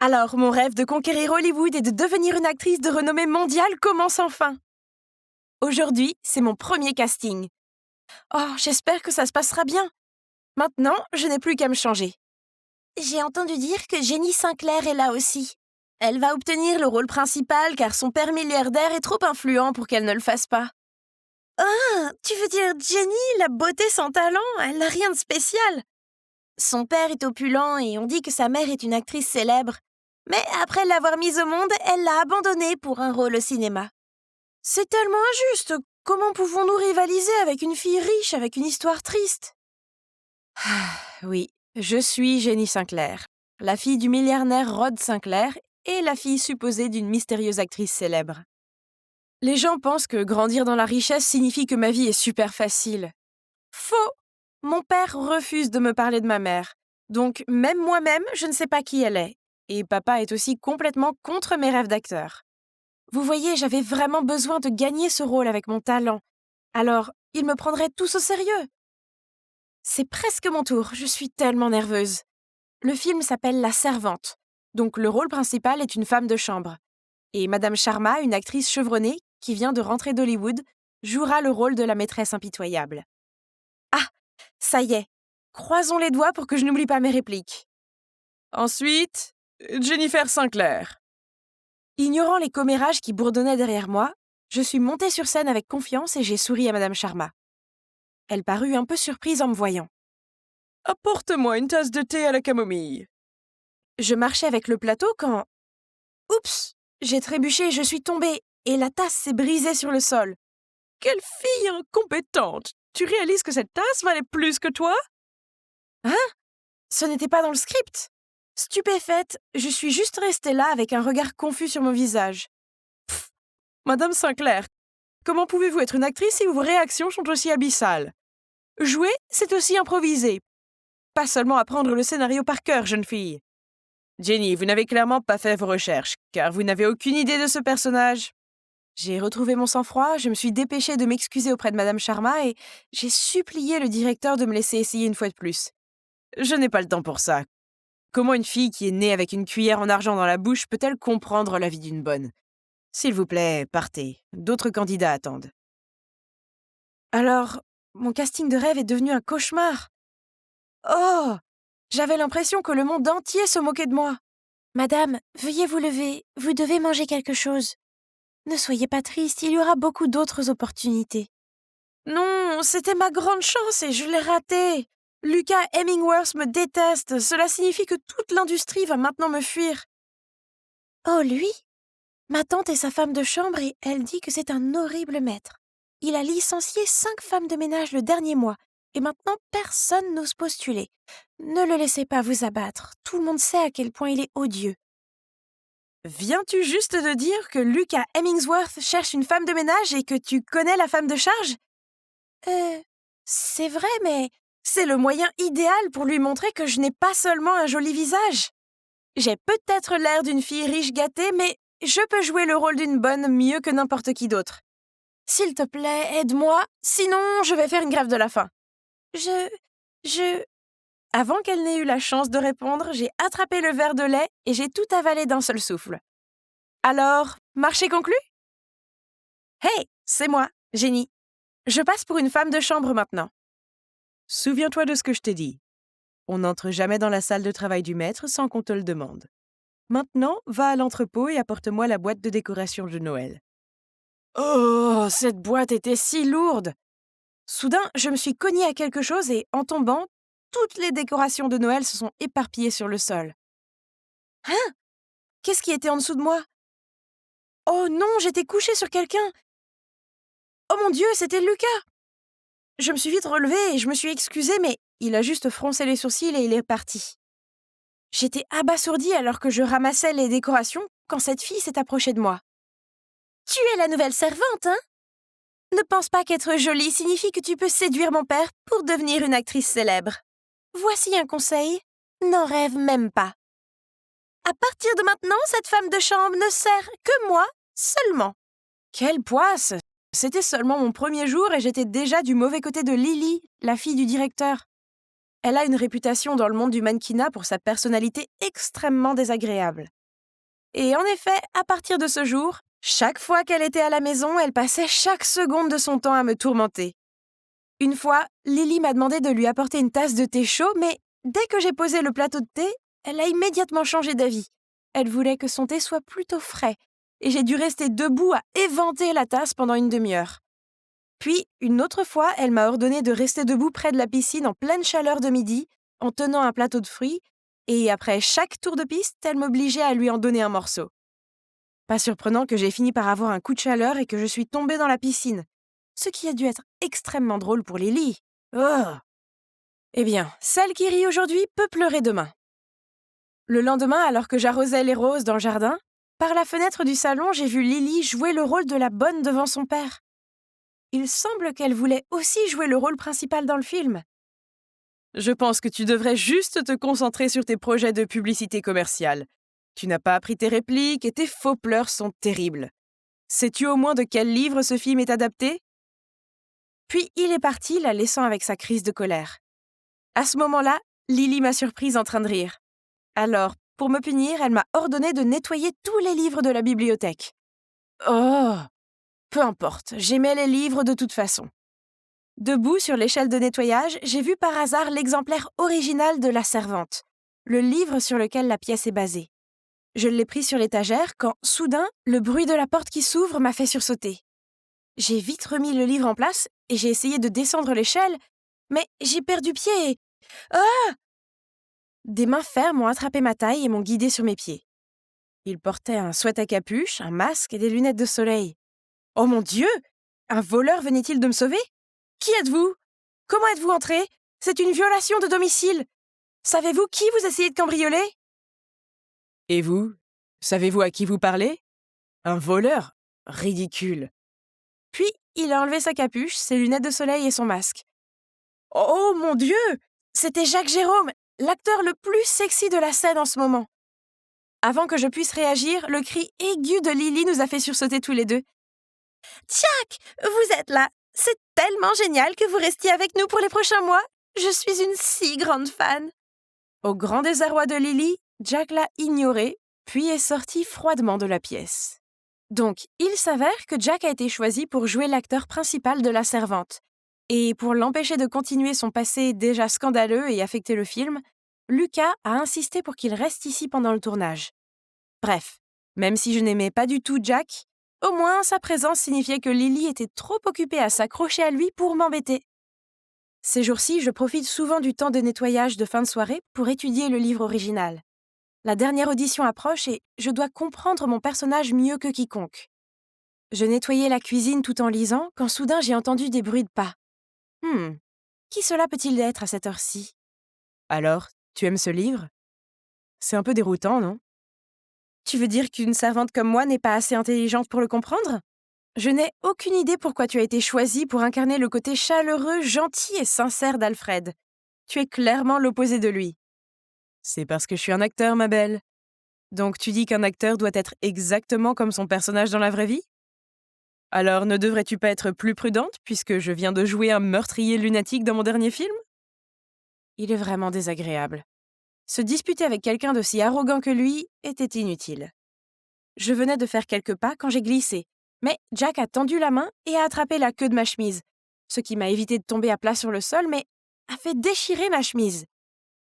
Alors, mon rêve de conquérir Hollywood et de devenir une actrice de renommée mondiale commence enfin. Aujourd'hui, c'est mon premier casting. Oh, j'espère que ça se passera bien. Maintenant, je n'ai plus qu'à me changer. J'ai entendu dire que Jenny Sinclair est là aussi. Elle va obtenir le rôle principal car son père milliardaire est trop influent pour qu'elle ne le fasse pas. Ah, tu veux dire Jenny, la beauté sans talent, elle n'a rien de spécial. Son père est opulent et on dit que sa mère est une actrice célèbre. Mais après l'avoir mise au monde, elle l'a abandonnée pour un rôle au cinéma. C'est tellement injuste. Comment pouvons-nous rivaliser avec une fille riche avec une histoire triste? Oui, je suis Jenny Sinclair, la fille du milliardaire Rod Sinclair et la fille supposée d'une mystérieuse actrice célèbre. Les gens pensent que grandir dans la richesse signifie que ma vie est super facile. Faux! Mon père refuse de me parler de ma mère. Donc, même moi-même, je ne sais pas qui elle est. Et papa est aussi complètement contre mes rêves d'acteur. Vous voyez, j'avais vraiment besoin de gagner ce rôle avec mon talent. Alors, ils me prendraient tous au sérieux. C'est presque mon tour, je suis tellement nerveuse. Le film s'appelle La Servante. Donc, le rôle principal est une femme de chambre. Et Madame Sharma, une actrice chevronnée qui vient de rentrer d'Hollywood, jouera le rôle de la maîtresse impitoyable. Ah, ça y est. Croisons les doigts pour que je n'oublie pas mes répliques. Ensuite, Jennifer Sinclair. Ignorant les commérages qui bourdonnaient derrière moi, je suis montée sur scène avec confiance et j'ai souri à Madame Sharma. Elle parut un peu surprise en me voyant. Apporte-moi une tasse de thé à la camomille. Je marchais avec le plateau quand... Oups! J'ai trébuché et je suis tombée, et la tasse s'est brisée sur le sol. Quelle fille incompétente! Tu réalises que cette tasse valait plus que toi? Hein? Ce n'était pas dans le script. Stupéfaite, je suis juste restée là avec un regard confus sur mon visage. Pfff, Madame Sinclair, comment pouvez-vous être une actrice si vos réactions sont aussi abyssales? Jouer, c'est aussi improviser. Pas seulement apprendre le scénario par cœur, jeune fille. Jenny, vous n'avez clairement pas fait vos recherches, car vous n'avez aucune idée de ce personnage. J'ai retrouvé mon sang-froid, je me suis dépêchée de m'excuser auprès de Madame Sharma et j'ai supplié le directeur de me laisser essayer une fois de plus. Je n'ai pas le temps pour ça. Comment une fille qui est née avec une cuillère en argent dans la bouche peut-elle comprendre la vie d'une bonne? S'il vous plaît, partez. D'autres candidats attendent. Alors, mon casting de rêve est devenu un cauchemar. Oh! J'avais l'impression que le monde entier se moquait de moi. Madame, veuillez vous lever, vous devez manger quelque chose. Ne soyez pas triste, il y aura beaucoup d'autres opportunités. Non, c'était ma grande chance et je l'ai ratée. Lucas Hemingworth me déteste, cela signifie que toute l'industrie va maintenant me fuir. Oh, lui? Ma tante est sa femme de chambre et elle dit que c'est un horrible maître. Il a licencié 5 femmes de ménage le dernier mois et maintenant personne n'ose postuler. Ne le laissez pas vous abattre, tout le monde sait à quel point il est odieux. Viens-tu juste de dire que Lucas Hemmingsworth cherche une femme de ménage et que tu connais la femme de charge? C'est vrai, mais c'est le moyen idéal pour lui montrer que je n'ai pas seulement un joli visage. J'ai peut-être l'air d'une fille riche gâtée, mais je peux jouer le rôle d'une bonne mieux que n'importe qui d'autre. S'il te plaît, aide-moi, sinon je vais faire une grève de la faim. Je... Avant qu'elle n'ait eu la chance de répondre, j'ai attrapé le verre de lait et j'ai tout avalé d'un seul souffle. Alors, marché conclu? Hey, c'est moi, Jenny. Je passe pour une femme de chambre maintenant. Souviens-toi de ce que je t'ai dit. On n'entre jamais dans la salle de travail du maître sans qu'on te le demande. Maintenant, va à l'entrepôt et apporte-moi la boîte de décoration de Noël. Oh, cette boîte était si lourde! Soudain, je me suis cognée à quelque chose et, en tombant, toutes les décorations de Noël se sont éparpillées sur le sol. Hein? Qu'est-ce qui était en dessous de moi? Oh non, j'étais couchée sur quelqu'un! Oh mon Dieu, c'était Lucas! Je me suis vite relevée et je me suis excusée, mais il a juste froncé les sourcils et il est parti. J'étais abasourdie alors que je ramassais les décorations quand cette fille s'est approchée de moi. Tu es la nouvelle servante, hein? Ne pense pas qu'être jolie signifie que tu peux séduire mon père pour devenir une actrice célèbre. Voici un conseil, n'en rêve même pas. À partir de maintenant, cette femme de chambre ne sert que moi seulement. Quelle poisse! C'était seulement mon premier jour et j'étais déjà du mauvais côté de Lily, la fille du directeur. Elle a une réputation dans le monde du mannequinat pour sa personnalité extrêmement désagréable. Et en effet, à partir de ce jour, chaque fois qu'elle était à la maison, elle passait chaque seconde de son temps à me tourmenter. Une fois, Lily m'a demandé de lui apporter une tasse de thé chaud, mais dès que j'ai posé le plateau de thé, elle a immédiatement changé d'avis. Elle voulait que son thé soit plutôt frais, et j'ai dû rester debout à éventer la tasse pendant une demi-heure. Puis, une autre fois, elle m'a ordonné de rester debout près de la piscine en pleine chaleur de midi, en tenant un plateau de fruits, et après chaque tour de piste, elle m'obligeait à lui en donner un morceau. Pas surprenant que j'ai fini par avoir un coup de chaleur et que je suis tombée dans la piscine, ce qui a dû être extrêmement drôle pour Lily. Oh. Eh bien, celle qui rit aujourd'hui peut pleurer demain. Le lendemain, alors que j'arrosais les roses dans le jardin, par la fenêtre du salon, j'ai vu Lily jouer le rôle de la bonne devant son père. Il semble qu'elle voulait aussi jouer le rôle principal dans le film. Je pense que tu devrais juste te concentrer sur tes projets de publicité commerciale. Tu n'as pas appris tes répliques et tes faux pleurs sont terribles. Sais-tu au moins de quel livre ce film est adapté ? Puis il est parti, la laissant avec sa crise de colère. À ce moment-là, Lily m'a surprise en train de rire. Alors, pour me punir, elle m'a ordonné de nettoyer tous les livres de la bibliothèque. Oh ! Peu importe, j'aimais les livres de toute façon. Debout sur l'échelle de nettoyage, j'ai vu par hasard l'exemplaire original de La Servante, le livre sur lequel la pièce est basée. Je l'ai pris sur l'étagère quand, soudain, le bruit de la porte qui s'ouvre m'a fait sursauter. J'ai vite remis le livre en place et j'ai essayé de descendre l'échelle, mais j'ai perdu pied et... Ah ! Des mains fermes ont attrapé ma taille et m'ont guidée sur mes pieds. Il portait un sweat à capuche, un masque et des lunettes de soleil. Oh mon Dieu ! Un voleur venait-il de me sauver ? Qui êtes-vous ? Comment êtes-vous entré ? C'est une violation de domicile. Savez-vous qui vous essayez de cambrioler ? Et vous ? Savez-vous à qui vous parlez ? Un voleur ? Ridicule. Puis, il a enlevé sa capuche, ses lunettes de soleil et son masque. Oh mon Dieu ! C'était Jacques Jérôme, l'acteur le plus sexy de la scène en ce moment. Avant que je puisse réagir, le cri aigu de Lily nous a fait sursauter tous les deux. « Jack, vous êtes là ! C'est tellement génial que vous restiez avec nous pour les prochains mois. Je suis une si grande fan. » Au grand désarroi de Lily, Jack l'a ignoré, puis est sorti froidement de la pièce. Donc, il s'avère que Jack a été choisi pour jouer l'acteur principal de La Servante. Et pour l'empêcher de continuer son passé déjà scandaleux et affecter le film, Lucas a insisté pour qu'il reste ici pendant le tournage. Bref, même si je n'aimais pas du tout Jack, au moins sa présence signifiait que Lily était trop occupée à s'accrocher à lui pour m'embêter. Ces jours-ci, je profite souvent du temps de nettoyage de fin de soirée pour étudier le livre original. La dernière audition approche et je dois comprendre mon personnage mieux que quiconque. Je nettoyais la cuisine tout en lisant quand soudain j'ai entendu des bruits de pas. Qui cela peut-il être à cette heure-ci ? Alors, tu aimes ce livre ? C'est un peu déroutant, non ? Tu veux dire qu'une servante comme moi n'est pas assez intelligente pour le comprendre ? Je n'ai aucune idée pourquoi tu as été choisie pour incarner le côté chaleureux, gentil et sincère d'Alfred. Tu es clairement l'opposé de lui. C'est parce que je suis un acteur, ma belle. Donc tu dis qu'un acteur doit être exactement comme son personnage dans la vraie vie ? Alors ne devrais-tu pas être plus prudente puisque je viens de jouer un meurtrier lunatique dans mon dernier film ? Il est vraiment désagréable. Se disputer avec quelqu'un d'aussi arrogant que lui était inutile. Je venais de faire quelques pas quand j'ai glissé, mais Jack a tendu la main et a attrapé la queue de ma chemise, ce qui m'a évité de tomber à plat sur le sol, mais a fait déchirer ma chemise.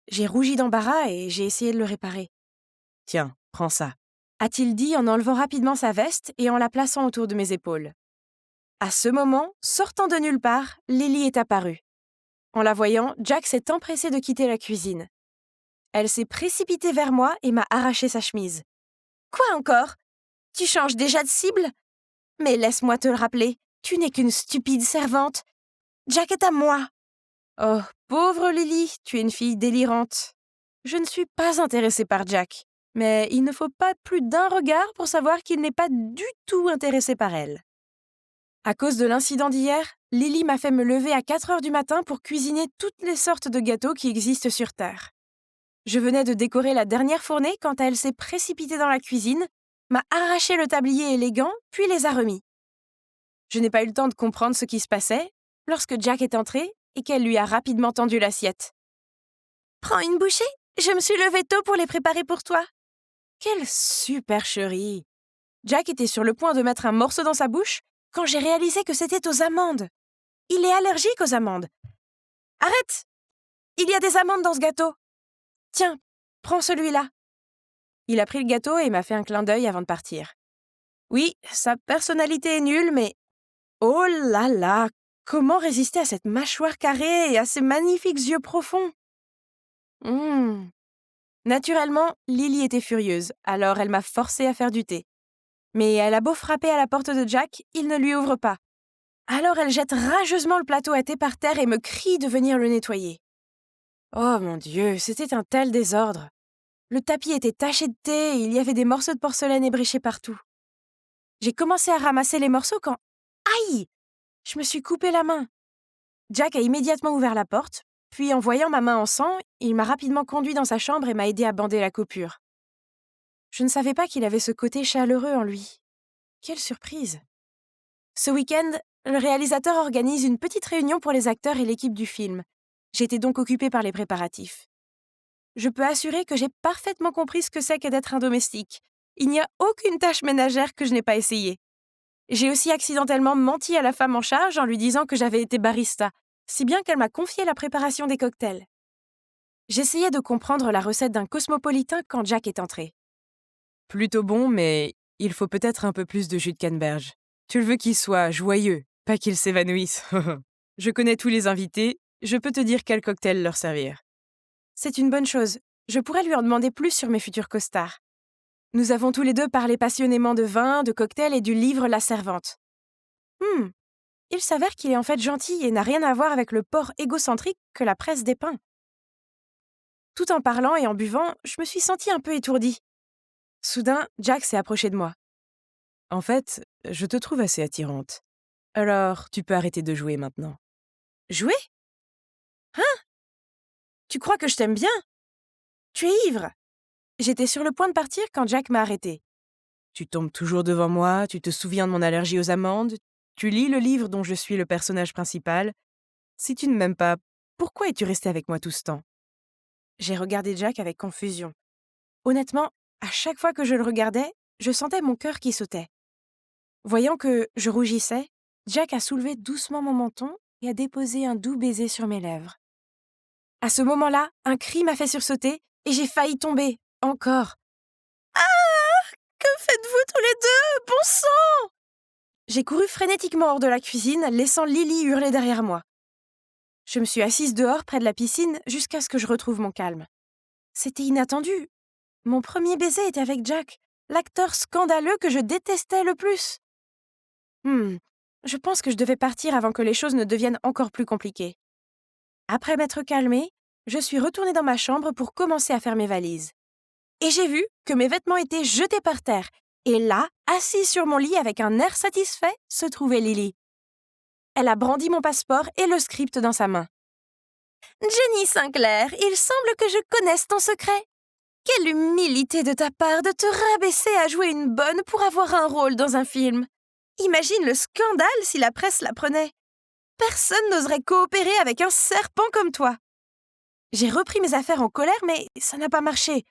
J'ai rougi d'embarras et j'ai essayé de le réparer. « Tiens, prends ça », a-t-il dit en enlevant rapidement sa veste et en la plaçant autour de mes épaules. À ce moment, sortant de nulle part, Lily est apparue. En la voyant, Jack s'est empressé de quitter la cuisine. Elle s'est précipitée vers moi et m'a arraché sa chemise. « Quoi encore ? Tu changes déjà de cible ? Mais laisse-moi te le rappeler, tu n'es qu'une stupide servante. Jack est à moi. » Oh, pauvre Lily, tu es une fille délirante. Je ne suis pas intéressée par Jack, mais il ne faut pas plus d'un regard pour savoir qu'il n'est pas du tout intéressé par elle. À cause de l'incident d'hier, Lily m'a fait me lever à 4 heures du matin pour cuisiner toutes les sortes de gâteaux qui existent sur Terre. Je venais de décorer la dernière fournée quand elle s'est précipitée dans la cuisine, m'a arraché le tablier élégant, puis les a remis. Je n'ai pas eu le temps de comprendre ce qui se passait lorsque Jack est entré et qu'elle lui a rapidement tendu l'assiette. Prends une bouchée. Je me suis levée tôt pour les préparer pour toi. Quelle supercherie! Jack était sur le point de mettre un morceau dans sa bouche quand j'ai réalisé que c'était aux amandes. Il est allergique aux amandes. Arrête! Il y a des amandes dans ce gâteau. Tiens, prends celui-là. Il a pris le gâteau et m'a fait un clin d'œil avant de partir. Oui, sa personnalité est nulle, mais... Oh là là! Comment résister à cette mâchoire carrée et à ces magnifiques yeux profonds? Naturellement, Lily était furieuse, alors elle m'a forcée à faire du thé. Mais elle a beau frapper à la porte de Jack, il ne lui ouvre pas. Alors elle jette rageusement le plateau à thé par terre et me crie de venir le nettoyer. Oh mon Dieu, c'était un tel désordre. Le tapis était taché de thé et il y avait des morceaux de porcelaine ébréchés partout. J'ai commencé à ramasser les morceaux quand... Aïe! Je me suis coupé la main. Jack a immédiatement ouvert la porte, puis en voyant ma main en sang, il m'a rapidement conduit dans sa chambre et m'a aidé à bander la coupure. Je ne savais pas qu'il avait ce côté chaleureux en lui. Quelle surprise! Ce week-end, le réalisateur organise une petite réunion pour les acteurs et l'équipe du film. J'étais donc occupée par les préparatifs. Je peux assurer que j'ai parfaitement compris ce que c'est que d'être un domestique. Il n'y a aucune tâche ménagère que je n'ai pas essayée. J'ai aussi accidentellement menti à la femme en charge en lui disant que j'avais été barista, si bien qu'elle m'a confié la préparation des cocktails. J'essayais de comprendre la recette d'un cosmopolitain quand Jack est entré. Plutôt bon, mais il faut peut-être un peu plus de jus de canneberge. Tu le veux qu'il soit joyeux, pas qu'il s'évanouisse. Je connais tous les invités, je peux te dire quel cocktail leur servir. C'est une bonne chose. Je pourrais lui en demander plus sur mes futurs costards. Nous avons tous les deux parlé passionnément de vin, de cocktails et du livre La Servante. Il s'avère qu'il est en fait gentil et n'a rien à voir avec le porc égocentrique que la presse dépeint. Tout en parlant et en buvant, je me suis sentie un peu étourdie. Soudain, Jack s'est approché de moi. En fait, je te trouve assez attirante. Alors, tu peux arrêter de jouer maintenant. Jouer? Hein? Tu crois que je t'aime bien? Tu es ivre. J'étais sur le point de partir quand Jack m'a arrêtée. Tu tombes toujours devant moi, tu te souviens de mon allergie aux amandes, tu lis le livre dont je suis le personnage principal. Si tu ne m'aimes pas, pourquoi es-tu resté avec moi tout ce temps? J'ai regardé Jack avec confusion. Honnêtement, à chaque fois que je le regardais, je sentais mon cœur qui sautait. Voyant que je rougissais, Jack a soulevé doucement mon menton et a déposé un doux baiser sur mes lèvres. À ce moment-là, un cri m'a fait sursauter et j'ai failli tomber, encore. Ah! Que faites-vous tous les deux? Bon sang! J'ai couru frénétiquement hors de la cuisine, laissant Lily hurler derrière moi. Je me suis assise dehors près de la piscine jusqu'à ce que je retrouve mon calme. C'était inattendu. Mon premier baiser était avec Jack, l'acteur scandaleux que je détestais le plus. Je pense que je devais partir avant que les choses ne deviennent encore plus compliquées. Après m'être calmée, je suis retournée dans ma chambre pour commencer à faire mes valises. Et j'ai vu que mes vêtements étaient jetés par terre. Et là, assise sur mon lit avec un air satisfait, se trouvait Lily. Elle a brandi mon passeport et le script dans sa main. « Jenny Sinclair, il semble que je connaisse ton secret. Quelle humilité de ta part de te rabaisser à jouer une bonne pour avoir un rôle dans un film. Imagine le scandale si la presse l'apprenait. Personne n'oserait coopérer avec un serpent comme toi. » J'ai repris mes affaires en colère, mais ça n'a pas marché.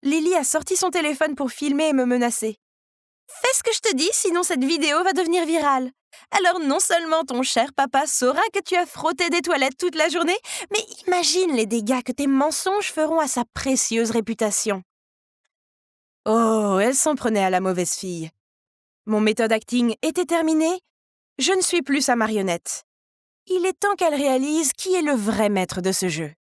Lily a sorti son téléphone pour filmer et me menacer. « Fais ce que je te dis, sinon cette vidéo va devenir virale. Alors non seulement ton cher papa saura que tu as frotté des toilettes toute la journée, mais imagine les dégâts que tes mensonges feront à sa précieuse réputation. » Oh, elle s'en prenait à la mauvaise fille. Mon méthode acting était terminée. Je ne suis plus sa marionnette. Il est temps qu'elle réalise qui est le vrai maître de ce jeu.